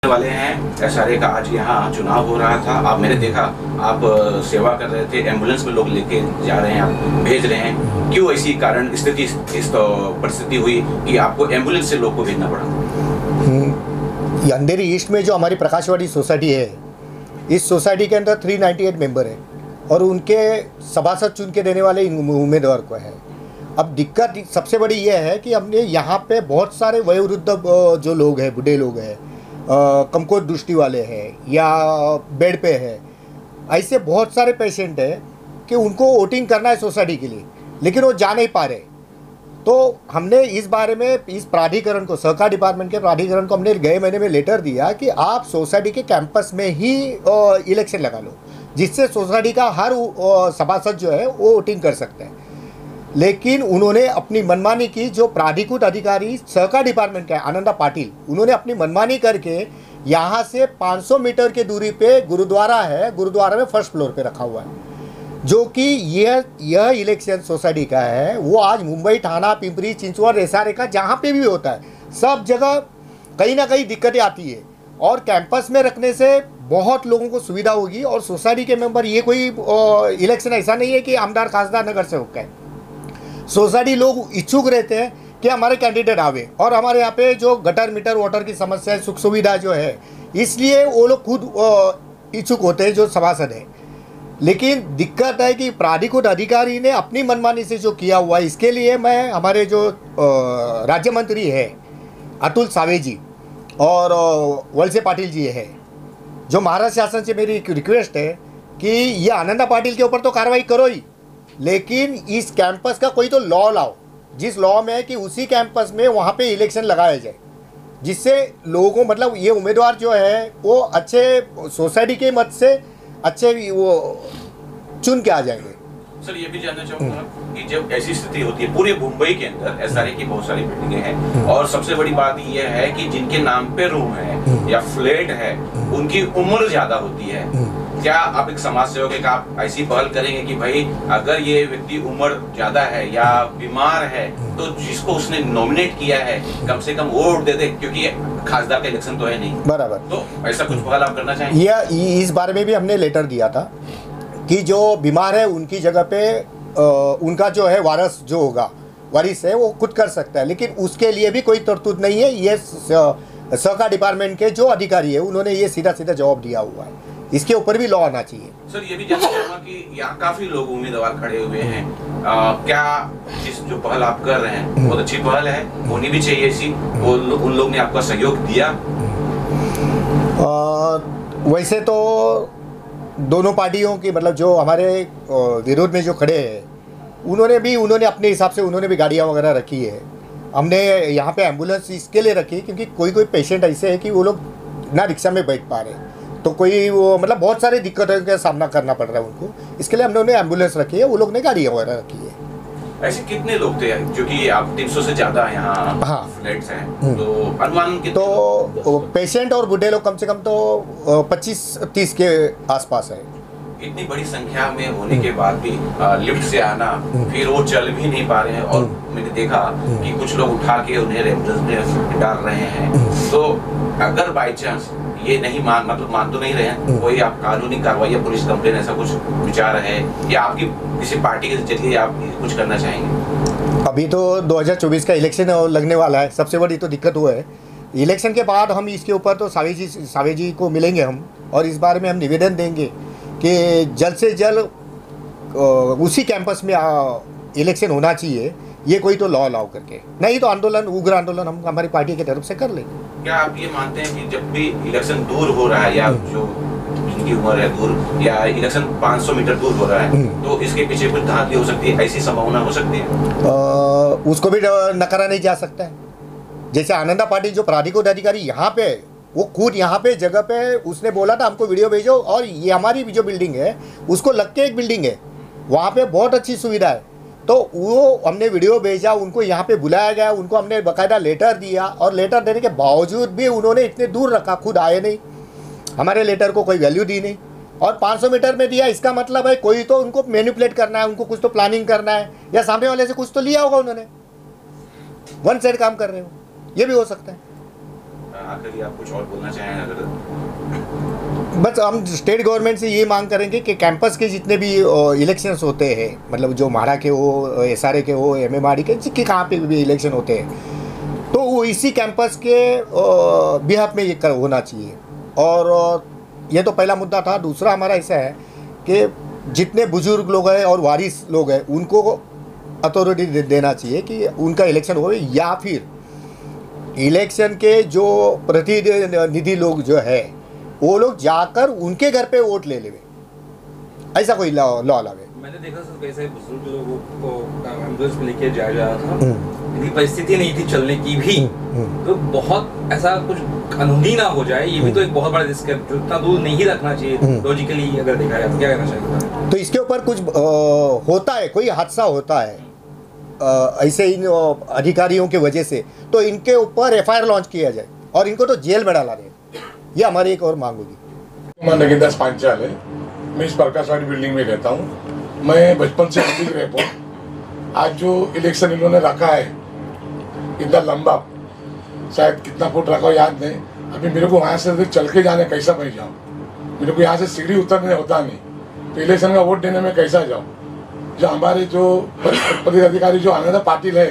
वाले हैं एसआरए का आज यहाँ चुनाव हो रहा था। आप मैंने देखा आप सेवा कर रहे थे, एम्बुलेंस में लोग लेके जा रहे हैं, आप भेज रहे हैं। क्यों ऐसी कारण स्थिति इस परिस्थिति हुई कि आपको एम्बुलेंस से लोग को भेजना पड़ा? अंधेरी ईस्ट में जो हमारी प्रकाशवाड़ी सोसाइटी है, इस सोसाइटी के अंदर 398 मेंबर है और उनके सभासद चुन के देने वाले उम्मीदवार को है। अब दिक्कत सबसे बड़ी यह है कि हमने यहाँ पे बहुत सारे वयोवृद्ध जो लोग हैं, बूढ़े लोग हैं, कमकोर दृष्टि वाले हैं या बेड पे है, ऐसे बहुत सारे पेशेंट हैं कि उनको वोटिंग करना है सोसाइटी के लिए, लेकिन वो जा नहीं पा रहे। तो हमने इस बारे में इस प्राधिकरण को, सहकार डिपार्टमेंट के प्राधिकरण को हमने गए महीने में लेटर दिया कि आप सोसाइटी के कैंपस में ही इलेक्शन लगा लो, जिससे सोसाइटी का हर सभासद जो है वो वोटिंग कर सकते हैं। लेकिन उन्होंने अपनी मनमानी की। जो प्राधिकृत अधिकारी सहकार डिपार्टमेंट के आनंदा पाटिल, उन्होंने अपनी मनमानी करके यहाँ से 500 मीटर की दूरी पे गुरुद्वारा है, गुरुद्वारा में फर्स्ट फ्लोर पे रखा हुआ है, जो कि यह इलेक्शन सोसाइटी का है। वो आज मुंबई, थाना, पिंपरी चिंचवड, एसआरए का जहाँ पे भी होता है, सब जगह कहीं ना कहीं दिक्कतें आती है और कैंपस में रखने से बहुत लोगों को सुविधा होगी। और सोसाइटी के मेंबर, ये कोई इलेक्शन ऐसा नहीं है कि आमदार खासदार नगर से होकर है। सोसाइटी लोग इच्छुक रहते हैं कि हमारे कैंडिडेट आवे और हमारे यहाँ पे जो गटर मीटर वाटर की समस्या है, सुख सुविधा जो है, इसलिए वो लोग खुद इच्छुक होते हैं जो सभासद है। लेकिन दिक्कत है कि प्राधिकृत अधिकारी ने अपनी मनमानी से जो किया हुआ है, इसके लिए मैं हमारे जो राज्य मंत्री है अतुल सावे जी और वलसे पाटिल जी है, जो महाराष्ट्र शासन से मेरी एक रिक्वेस्ट है कि ये आनंदा पाटिल के ऊपर तो कार्रवाई करो ही, लेकिन इस कैंपस का कोई तो लॉ लाओ, जिस लॉ में है कि उसी कैंपस में वहाँ पे इलेक्शन लगाया जाए, जिससे लोगों को, मतलब ये उम्मीदवार जो है वो अच्छे सोसाइटी के मत से अच्छे वो चुन के आ जाएंगे। सर, ये भी जानना चाहूंगा कि जब ऐसी स्थिति होती है, पूरे मुंबई के अंदर एसआरए की बहुत सारी बिल्डिंगें हैं और सबसे बड़ी बात यह है कि जिनके नाम पे रूम है या फ्लैट है, उनकी उम्र ज्यादा होती है। क्या आप एक समाज सेवक है, आप ऐसी पहल करेंगे कि भाई अगर ये व्यक्ति उम्र ज्यादा है या बीमार है तो जिसको उसने नॉमिनेट किया है कम से कम वोट दे दे, क्योंकि खासदार का इलेक्शन तो है नहीं बराबर। तो ऐसा कुछ पहल आप करना चाहेंगे? इस बारे में भी हमने लेटर दिया था कि जो बीमार है उनकी जगह पे उनका जो है वारिस जो होगा, वारिस है, वो खुद कर सकता है, लेकिन उसके लिए भी कोई तरतूद नहीं है। ये सहकार डिपार्टमेंट के जो अधिकारी है उन्होंने ये सीधा सीधा जवाब दिया हुआ है, इसके ऊपर भी लॉ आना चाहिए। सर, ये भी जानना चाहूंगा कि यहाँ काफी लोग उम्मीदवार खड़े हुए हैं, क्या इस जो पहल आप कर रहे हैं बहुत अच्छी पहल है, होनी भी चाहिए ऐसी, उन लोग ने आपका सहयोग दिया? वैसे तो दोनों पार्टियों की, मतलब जो हमारे विरोध में जो खड़े हैं उन्होंने अपने हिसाब से उन्होंने भी गाड़ियाँ वगैरह रखी है। हमने यहाँ पे एम्बुलेंस इसके लिए रखी क्योंकि कोई पेशेंट ऐसे है कि वो लोग ना रिक्शा में बैठ पा रहे, तो कोई वो मतलब बहुत सारी दिक्कतों का सामना करना पड़ रहा है उनको, इसके लिए हमने एम्बुलेंस रखी है, वो लोग ने गाड़ियाँ वगैरह रखी है। ऐसे कितने लोग थे, क्योंकि आप 300 से ज्यादा यहाँ फ्लैट्स हैं, तो अनुमान तो पेशेंट और बूढ़े लोग कम से कम तो 25-30 के आसपास है। इतनी बड़ी संख्या में होने के बाद भी लिफ्ट से आना, फिर वो चल भी नहीं पा रहे हैं और मैंने देखा कि कुछ लोग उठा के उन्हें एम्बुलेंस में डाल रहे हैं। तो अगर बाई चांस ये नहीं मान तो नहीं रहे हैं, कोई आप कानूनी कार्रवाई या पुलिस कंप्लेन ऐसा कुछ विचार है या आपकी किसी पार्टी के जरिए आप कुछ करना चाहेंगे? अभी तो 2024 का इलेक्शन लगने वाला है, सबसे बड़ी तो दिक्कत वो है। इलेक्शन के बाद हम इसके ऊपर तो सावे जी को मिलेंगे हम, और इस बारे में हम निवेदन देंगे कि जल्द से जल्द उसी कैंपस में इलेक्शन होना चाहिए, ये कोई तो लॉ लाओ करके, नहीं तो आंदोलन, उग्र आंदोलन हम हमारी पार्टी की तरफ से कर लेंगे। क्या आप ये मानते हैं कि जब भी इलेक्शन दूर हो रहा है या जो जिनकी उम्र है दूर या इलेक्शन 500 मीटर दूर हो रहा है, तो इसके पीछे कुछ धांधली हो सकती है, ऐसी संभावना हो सकती है? उसको भी नकारा नहीं जा सकता है। जैसे आनंदा पाटिल जो प्राधिकृत अधिकारी यहाँ पे, वो खुद यहाँ पे जगह पे उसने बोला था हमको वीडियो भेजो, और ये हमारी जो बिल्डिंग है उसको लग के एक बिल्डिंग है, वहाँ पे बहुत अच्छी सुविधा है, तो वो हमने वीडियो भेजा, उनको यहाँ पे बुलाया गया, उनको हमने बाकायदा लेटर दिया, और लेटर देने के बावजूद भी उन्होंने इतने दूर रखा, खुद आए नहीं, हमारे लेटर को कोई वैल्यू दी नहीं, और 500 मीटर में दिया। इसका मतलब है कोई तो उनको मैनिपुलेट करना है, उनको कुछ तो प्लानिंग करना है, या सामने वाले से कुछ तो लिया होगा उन्होंने, वन साइड काम कर रहे हो, ये भी हो सकता है। आखिरी आप कुछ और बोलना चाहें अगर? बस हम स्टेट गवर्नमेंट से ये मांग करेंगे कि कैंपस के जितने भी इलेक्शंस होते हैं, मतलब जो म्हाडा के हो, SRA के हो, MMRD के, जिसके कहाँ पे भी इलेक्शन होते हैं, तो वो इसी कैंपस के बिहाफ में ये होना चाहिए। और ये तो पहला मुद्दा था। दूसरा हमारा ऐसा है कि जितने बुजुर्ग लोग हैं और वारिस लोग हैं उनको अथॉरिटी देना चाहिए कि उनका इलेक्शन हो, या फिर इलेक्शन के जो प्रतिनिधि लोग जो है वो लोग जाकर उनके घर पे वोट ले लेवे, ऐसा कोई लॉ लावे। मैंने देखा सर कैसे बुजुर्ग लोगों को एम्बुलेंस में लेके जाया जा रहा था, इतनी परिस्थिति नहीं थी चलने की भी, तो बहुत ऐसा कुछ कानूनी ना हो जाए, ये भी तो एक बहुत बड़ा रिस्क है, इतना दूर नहीं रखना चाहिए लॉजिकली अगर देखा जाए तो। क्या कहना चाहिए? तो इसके ऊपर कुछ होता है, कोई हादसा होता है ऐसे इन अधिकारियों की वजह से, तो इनके ऊपर FIR लॉन्च किया जाए और इनको तो जेल में डाला जाए। ये हमारी एक और मांग होगी। मैं नगीनदास पांचाल है, मैं इस प्रकाशवाड़ी बिल्डिंग में रहता हूँ। मैं बचपन से अभी रहता हूँ। आज जो इलेक्शन इन्होंने रखा है इतना लंबा, शायद कितना फुट रखा हो याद नहीं, अभी मेरे को वहाँ से चल के जाने कैसा मैं जाऊँ, मेरे को यहाँ से सीढ़ी उतरने होता नहीं, तो इलेक्शन का वोट देने में कैसा जाऊँ। जो हमारे जो पद अधिकारी जो आनंदा पाटिल है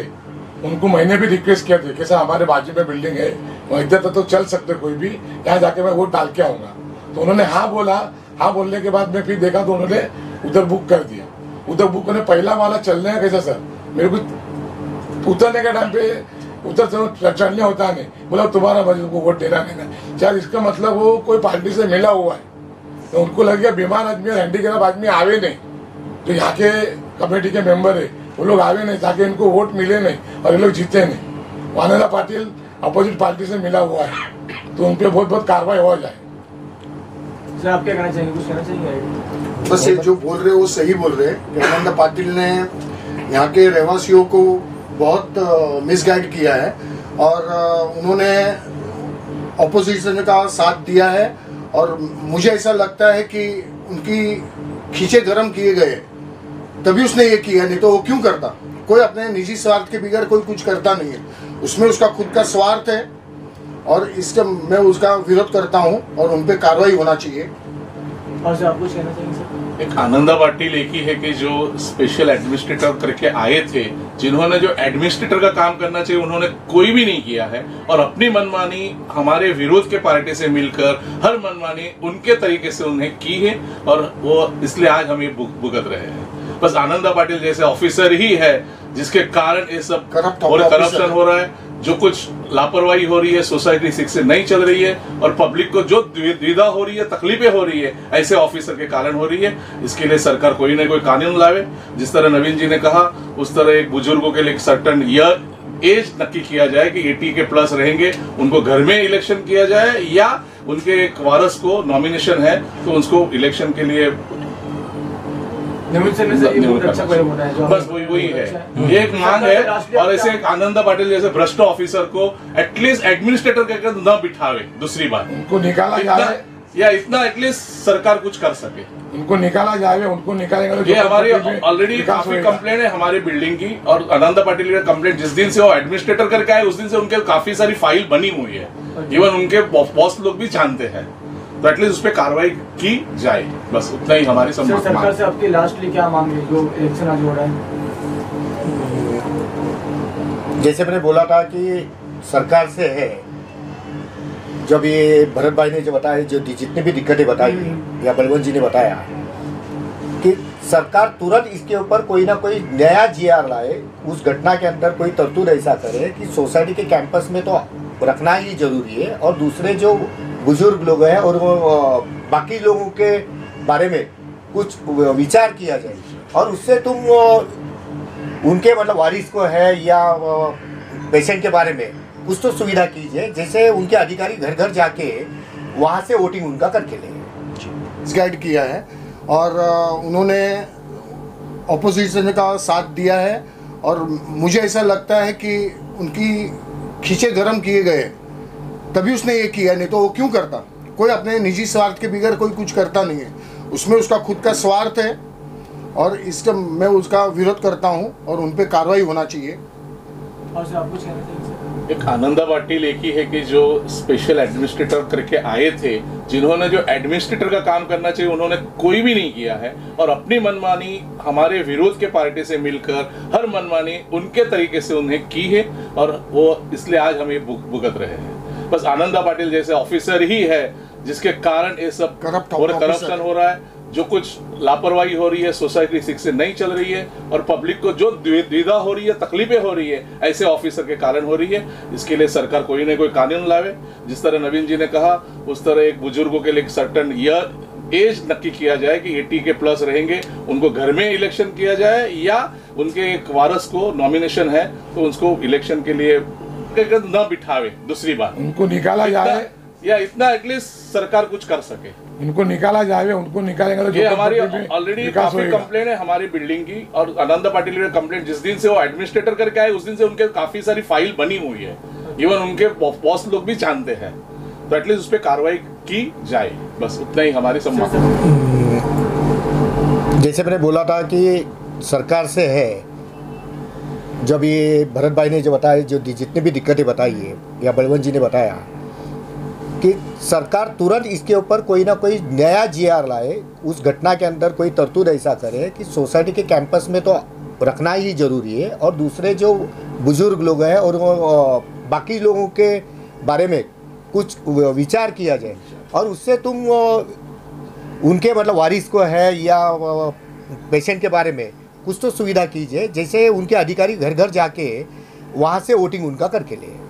उनको मैंने भी रिक्वेस्ट किया था कि सर हमारे बाजू में बिल्डिंग है, वहाँ इधर तो चल सकते कोई भी, यहाँ जाके मैं वोट डाल के आऊँगा। तो उन्होंने हाँ बोला। हाँ बोलने के बाद मैं फिर देखा तो उन्होंने उधर बुक कर दिया। उधर बुक करने पहला वाला चलने का कैसा सर, मेरे को उतरने के टाइम पे उधर चढ़ने होता नहीं, बोला तुम्हारा बजट को वोट देना नहीं ना। शायद इसका मतलब वो कोई पार्टी से मिला हुआ है, तो उनको लग गया बीमार आदमी और हैंडीकैप आदमी आवे नहीं, तो यहाँ के कमेटी के मेंबर है वो लोग आवे नहीं ताकि इनको वोट मिले नहीं और ये लोग जीते नहीं। आनंदा पाटिल अपोजिट पार्टी से मिला हुआ है, तो उन पर बहुत बहुत कार्रवाई हो जाए। सर आप क्या कहना चाहेंगे, कुछ कहना चाहिए? बस ये जो बोल रहे हैं वो सही बोल रहे हैं। आनंदा पाटिल ने यहाँ के रहवासियों को बहुत मिसगाइड किया है और उन्होंने ऑपोजिशन का साथ दिया है, और मुझे ऐसा लगता है कि उनकी खींचे गरम किए गए तभी उसने ये किया, नहीं तो वो क्यों करता। कोई अपने निजी स्वार्थ के बगैर कोई कुछ करता नहीं है, उसमें उसका खुद का स्वार्थ है और इससे मैं उसका विरोध करता हूं और उन पे कार्रवाई होना चाहिए। और सर आप कुछ कहना चाहेंगे सर? एक आनंदा पाटिल एक ही है कि जो स्पेशल एडमिनिस्ट्रेटर करके आए थे, जिन्होंने जो एडमिनिस्ट्रेटर का काम करना चाहिए उन्होंने कोई भी नहीं किया है, और अपनी मनमानी हमारे विरोध के पार्टी से मिलकर हर मनमानी उनके तरीके से उन्हें की है, और वो इसलिए आज हम ये भुगत रहे हैं। बस आनंदा पाटिल जैसे ऑफिसर ही है जिसके कारण ये सब करप्शन हो रहा है, जो कुछ लापरवाही हो रही है, सोसाइटी ठीक से नहीं चल रही है, और पब्लिक को जो द्विधा हो रही है, तकलीफें हो रही है, ऐसे ऑफिसर के कारण हो रही है। इसके लिए सरकार कोई ना कोई कानून लावे। जिस तरह नवीन जी ने कहा उस तरह एक बुजुर्गों के लिए एक सर्टन एज नक्की किया जाए कि 80 के प्लस रहेंगे, उनको घर में इलेक्शन किया जाए, या उनके एक वारस को नॉमिनेशन है तो उसको इलेक्शन के लिए बस वही है, ये एक मांग है। और ऐसे एक आनंदा पाटिल जैसे भ्रष्ट ऑफिसर को एटलीस्ट एडमिनिस्ट्रेटर कहकर न बिठावे। दूसरी बात, उनको निकाला जाए, या इतना एटलीस्ट सरकार कुछ कर सके, उनको निकाला जाए, उनको निकालेंगे। ये हमारी ऑलरेडी काफी कंप्लेंट है हमारी बिल्डिंग की, और आनंदा पाटिल का कंप्लेंट जिस दिन से वो एडमिनिस्ट्रेटर करके आए उस दिन से उनके काफी सारी फाइल बनी हुई है, इवन उनके बॉस लोग भी जानते हैं, तो एटलीस्ट उस पर कार्रवाई की जाए। बस उतना ही हमारी सरकार से आपकी लास्टली क्या मांग है जो इलेक्शन आज हो रहा है? जैसे मैंने बोला था कि सरकार से है, जब ये भरत भाई ने जो बताया, जो जितनी भी दिक्कतें बताई या बलवंत जी ने बताया, कि सरकार तुरंत इसके ऊपर कोई ना कोई नया GR लाए, उस घटना के अंदर कोई तरतूद ऐसा करे कि सोसाइटी के कैंपस में तो रखना ही जरूरी है, और दूसरे जो बुजुर्ग लोग हैं और बाकी लोगों के बारे में कुछ विचार किया जाए, और उससे तुम उनके मतलब वारिस को है या पेशेंट के बारे में कुछ तो सुविधा कीजिए, जैसे उनके अधिकारी घर घर जाके वहाँ से वोटिंग उनका करके लें। गाइड किया है और उन्होंने ऑपोजिशन का साथ दिया है, और मुझे ऐसा लगता है कि उनकी खींचे गरम किए गए तभी उसने ये किया, नहीं तो वो क्यों करता। कोई अपने निजी स्वार्थ के बगैर कोई कुछ करता नहीं है, उसमें उसका खुद का स्वार्थ है और इससे मैं उसका विरोध करता हूं और उन पे कार्रवाई होना चाहिए। और सर आप कुछ कहना चाहिए? एक आनंदा पाटिल एक ही है कि जो स्पेशल एडमिनिस्ट्रेटर करके आए थे, जिन्होंने जो एडमिनिस्ट्रेटर का काम करना चाहिए उन्होंने कोई भी नहीं किया है और अपनी मनमानी हमारे विरोध के पार्टी से मिलकर हर मनमानी उनके तरीके से उन्हें की है और वो इसलिए आज हम ये भुगत रहे हैं। बस आनंदा पाटिल जैसे ऑफिसर ही है जिसके कारण ये सब करप्शन हो रहा है, जो कुछ लापरवाही हो रही है, सोसाइटी ठीक से नहीं चल रही है और पब्लिक को जो द्विधा हो रही है, तकलीफें हो रही है, ऐसे ऑफिसर के कारण हो रही है। इसके लिए सरकार कोई ना कोई कानून लावे। जिस तरह नवीन जी ने कहा उस तरह एक बुजुर्गों के लिए एक सर्टन एज नक्की किया जाए कि 80 के प्लस रहेंगे, उनको घर में इलेक्शन किया जाए या उनके एक वारस को नॉमिनेशन है तो उसको इलेक्शन के लिए न बिठावे। दूसरी बात उनको निकाला जाए या इतना एटलीस्ट सरकार कुछ कर सके, उनको निकाला जाए, उनको निकालेंगे तो ये हमारी ऑलरेडी काफी कंप्लेंट है हमारी बिल्डिंग की। और आनंदा पाटिल ने कंप्लेंट जिस दिन से वो एडमिनिस्ट्रेटर करके आए उस दिन से उनके काफी सारी फाइल बनी हुई है, इवन उनके बॉस लोग भी जानते हैं, तो एटलीस्ट उस पर कार्रवाई की जाए, बस उतना ही हमारी संभावना। जैसे मैंने बोला था कि सरकार से है, जब ये भरत भाई ने जो बताया, जो जितनी भी दिक्कतें बताई है या बलवंत जी ने बताया कि सरकार तुरंत इसके ऊपर कोई ना कोई नया जीआर लाए, उस घटना के अंदर कोई तरतूद ऐसा करे कि सोसाइटी के कैंपस में तो रखना ही जरूरी है और दूसरे जो बुजुर्ग लोग हैं और बाकी लोगों के बारे में कुछ विचार किया जाए और उससे तुम उनके मतलब वारिस को है या पेशेंट के बारे में कुछ तो सुविधा कीजिए, जैसे उनके अधिकारी घर घर जाके वहाँ से वोटिंग उनका करके ले।